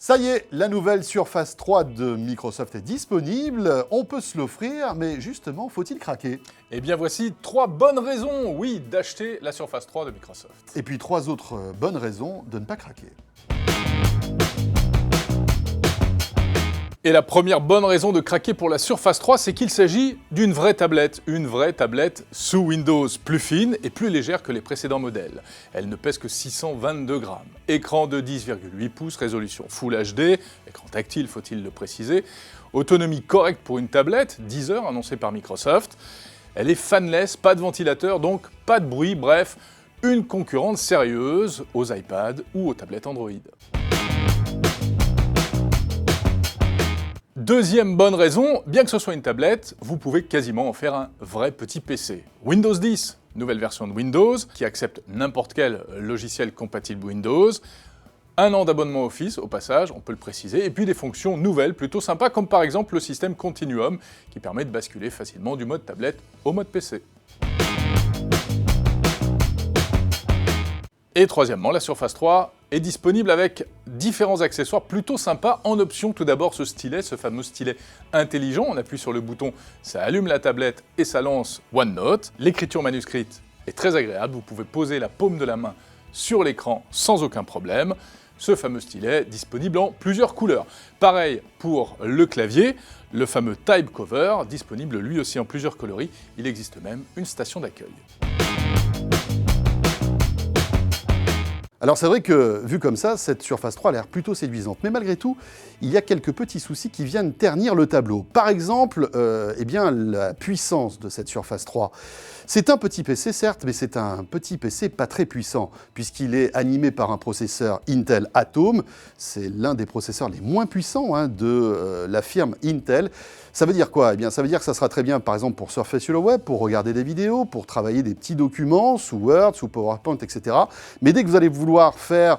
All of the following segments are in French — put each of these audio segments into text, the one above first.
Ça y est, la nouvelle Surface 3 de Microsoft est disponible. On peut se l'offrir, mais justement, faut-il craquer? Eh bien voici 3 bonnes raisons, oui, d'acheter la Surface 3 de Microsoft. Et puis 3 autres bonnes raisons de ne pas craquer. Et la première bonne raison de craquer pour la Surface 3, c'est qu'il s'agit d'une vraie tablette sous Windows, plus fine et plus légère que les précédents modèles. Elle ne pèse que 622 grammes. Écran de 10,8 pouces, résolution Full HD, écran tactile faut-il le préciser, autonomie correcte pour une tablette, 10 heures annoncée par Microsoft. Elle est fanless, pas de ventilateur, donc pas de bruit, bref, une concurrente sérieuse aux iPads ou aux tablettes Android. Deuxième bonne raison, bien que ce soit une tablette, vous pouvez quasiment en faire un vrai petit PC. Windows 10, nouvelle version de Windows, qui accepte n'importe quel logiciel compatible Windows. 1 an d'abonnement Office, au passage, on peut le préciser, et puis des fonctions nouvelles plutôt sympas, comme par exemple le système Continuum, qui permet de basculer facilement du mode tablette au mode PC. Et troisièmement, la Surface 3 est disponible avec différents accessoires plutôt sympas en option. Tout d'abord ce stylet, ce fameux stylet intelligent. On appuie sur le bouton, ça allume la tablette et ça lance OneNote. L'écriture manuscrite est très agréable, vous pouvez poser la paume de la main sur l'écran sans aucun problème. Ce fameux stylet disponible en plusieurs couleurs. Pareil pour le clavier, le fameux Type Cover, disponible lui aussi en plusieurs coloris. Il existe même une station d'accueil. Alors c'est vrai que, vu comme ça, cette Surface 3 a l'air plutôt séduisante. Mais malgré tout, il y a quelques petits soucis qui viennent ternir le tableau. Par exemple, la puissance de cette Surface 3. C'est un petit PC, certes, mais c'est un petit PC pas très puissant, puisqu'il est animé par un processeur Intel Atom. C'est l'un des processeurs les moins puissants de la firme Intel. Ça veut dire quoi? Eh bien, ça veut dire que ça sera très bien, par exemple, pour surfer sur le web, pour regarder des vidéos, pour travailler des petits documents sous Word, sous PowerPoint, etc. Mais dès que vous allez vouloir faire,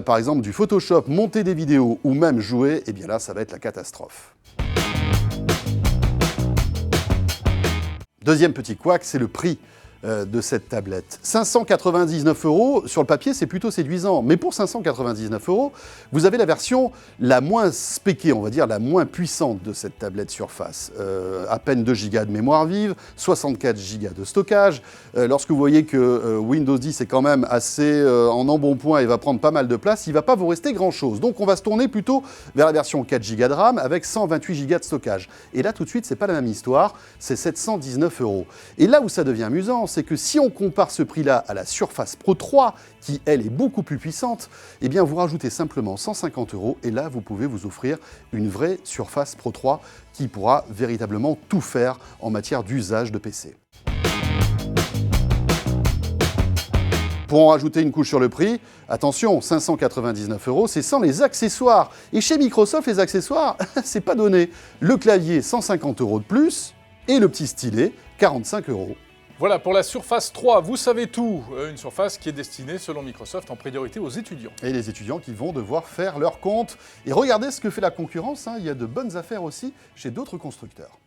par exemple, du Photoshop, monter des vidéos ou même jouer, eh bien là, ça va être la catastrophe. Deuxième petit couac, c'est le prix de cette tablette. 599 €, sur le papier, c'est plutôt séduisant. Mais pour 599 €, vous avez la version la moins spéquée, on va dire, la moins puissante de cette tablette Surface. À peine 2 Go de mémoire vive, 64 Go de stockage. Lorsque vous voyez que Windows 10 est quand même assez en embonpoint et va prendre pas mal de place, il ne va pas vous rester grand-chose. Donc on va se tourner plutôt vers la version 4 Go de RAM avec 128 Go de stockage. Et là, tout de suite, c'est pas la même histoire, c'est 719 €. Et là où ça devient amusant, c'est que si on compare ce prix-là à la Surface Pro 3, qui elle est beaucoup plus puissante, eh bien vous rajoutez simplement 150 € et là vous pouvez vous offrir une vraie Surface Pro 3 qui pourra véritablement tout faire en matière d'usage de PC. Pour en rajouter une couche sur le prix, attention, 599 €, c'est sans les accessoires. Et chez Microsoft, les accessoires, c'est pas donné. Le clavier, 150 € de plus, et le petit stylet, 45 €. Voilà pour la Surface 3, vous savez tout. Une Surface qui est destinée, selon Microsoft, en priorité aux étudiants. Et les étudiants qui vont devoir faire leur compte. Et regardez ce que fait la concurrence, il y a de bonnes affaires aussi chez d'autres constructeurs.